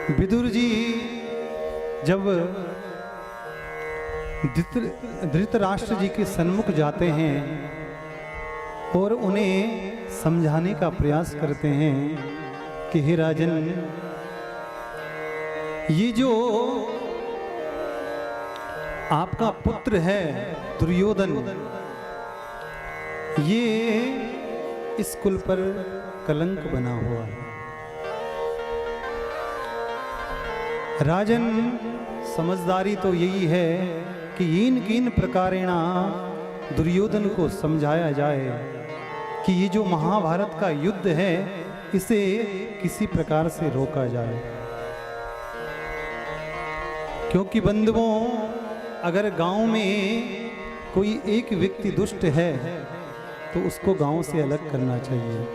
विदुर जी जब धृतराष्ट्र जी के सन्मुख जाते हैं और उन्हें समझाने का प्रयास करते हैं कि हे राजन, ये जो आपका पुत्र है दुर्योधन, ये इस कुल पर कलंक बना हुआ है। राजन, समझदारी तो यही है कि इन किन प्रकारेण दुर्योधन को समझाया जाए कि ये जो महाभारत का युद्ध है इसे किसी प्रकार से रोका जाए। क्योंकि बंधुओं, अगर गांव में कोई एक व्यक्ति दुष्ट है तो उसको गांव से अलग करना चाहिए।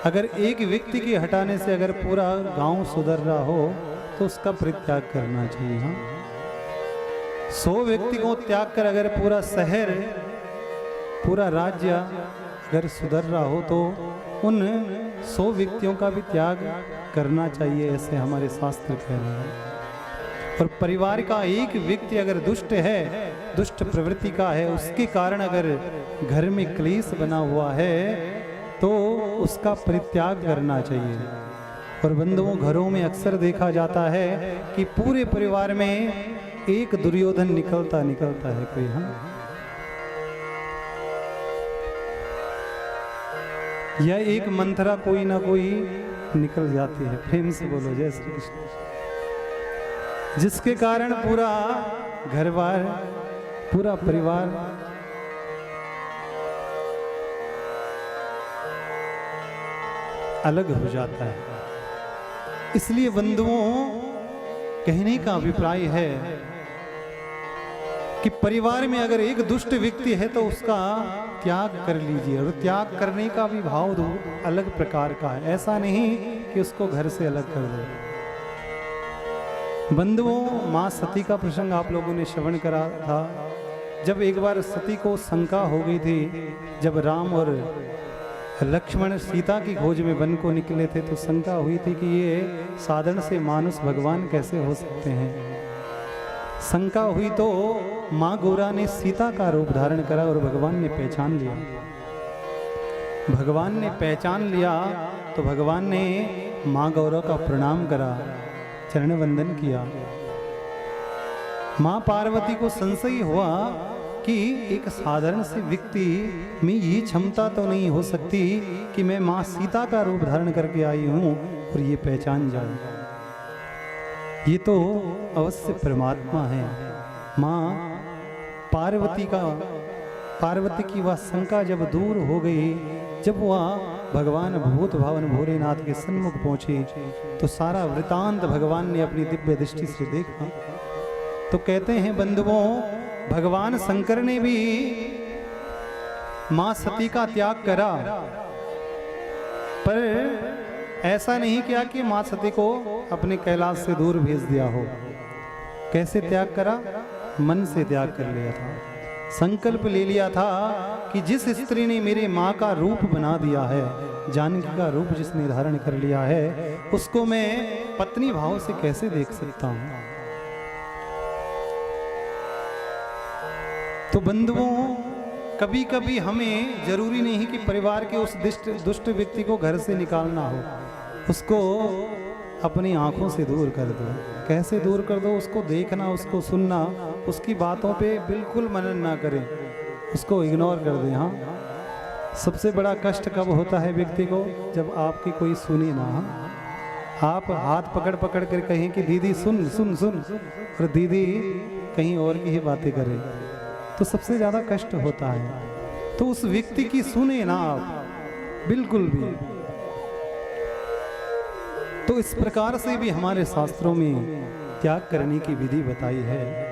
अगर एक व्यक्ति के हटाने से अगर पूरा गांव सुधर रहा हो तो उसका परित्याग करना चाहिए। हाँ, 100 व्यक्ति को त्याग कर अगर पूरा शहर, पूरा राज्य अगर सुधर रहा हो तो उन 100 व्यक्तियों का भी त्याग करना चाहिए, ऐसे हमारे शास्त्र कह रहे हैं। और परिवार का एक व्यक्ति अगर दुष्ट है, दुष्ट प्रवृत्ति का है, उसके कारण अगर घर में क्लेश बना हुआ है तो उसका परित्याग करना चाहिए। और बंधुओं, घरों में अक्सर देखा जाता है कि पूरे परिवार में एक दुर्योधन निकलता है कोई। हाँ, या एक मंथरा कोई ना कोई निकल जाती है। प्रेम से बोलो जय श्री कृष्ण। जिसके कारण पूरा घरबार, पूरा परिवार अलग हो जाता है। इसलिए बंधुओं, कहने का अभिप्राय है कि परिवार में अगर एक दुष्ट व्यक्ति है तो उसका त्याग कर लीजिए। और त्याग करने का भी भाव अलग प्रकार का है, ऐसा नहीं कि उसको घर से अलग कर दो। बंधुओं, माँ सती का प्रसंग आप लोगों ने श्रवण करा था। जब एक बार सती को शंका हो गई थी, जब राम और लक्ष्मण सीता की खोज में वन को निकले थे तो शंका हुई थी कि ये साधारण से मानुष भगवान कैसे हो सकते हैं। शंका हुई तो माँ गौरा ने सीता का रूप धारण करा और भगवान ने पहचान लिया। भगवान ने पहचान लिया तो भगवान ने माँ गौरा का प्रणाम करा, चरण वंदन किया। माँ पार्वती को संशय हुआ कि एक साधारण से व्यक्ति में ये क्षमता तो नहीं हो सकती कि मैं माँ सीता का रूप धारण करके आई हूँ और ये पहचान जाऊं। ये तो अवश्य परमात्मा है। माँ पार्वती की वह शंका जब दूर हो गई, जब वह भगवान भूत भावन भोलेनाथ के सन्मुख पहुंची तो सारा वृतांत भगवान ने अपनी दिव्य दृष्टि से देखा। तो कहते हैं बंधुओं, भगवान शंकर ने भी मां सती का त्याग करा, पर ऐसा नहीं किया कि मां सती को अपने कैलाश से दूर भेज दिया हो। कैसे त्याग करा? मन से त्याग कर लिया था। संकल्प ले लिया था कि जिस स्त्री ने मेरे माँ का रूप बना दिया है, जानकी का रूप जिसने धारण कर लिया है, उसको मैं पत्नी भाव से कैसे देख सकता हूँ। तो बंधुओं, कभी कभी हमें जरूरी नहीं कि परिवार के उस दुष्ट व्यक्ति को घर से निकालना हो, उसको अपनी आंखों से दूर कर दो। कैसे दूर कर दो? उसको देखना, उसको सुनना, उसकी बातों पे बिल्कुल मनन ना करें, उसको इग्नोर कर दें। हाँ, सबसे बड़ा कष्ट कब होता है व्यक्ति को? जब आपकी कोई सुने ना। हाँ, आप हाथ पकड़ पकड़ कर कहें कि दीदी सुन सुन सुन, और दीदी कहीं और की ही बातें करे, तो सबसे ज़्यादा कष्ट होता है। तो उस व्यक्ति की सुने ना आप बिल्कुल भी। तो इस प्रकार से भी हमारे शास्त्रों में त्याग करने की विधि बताई है।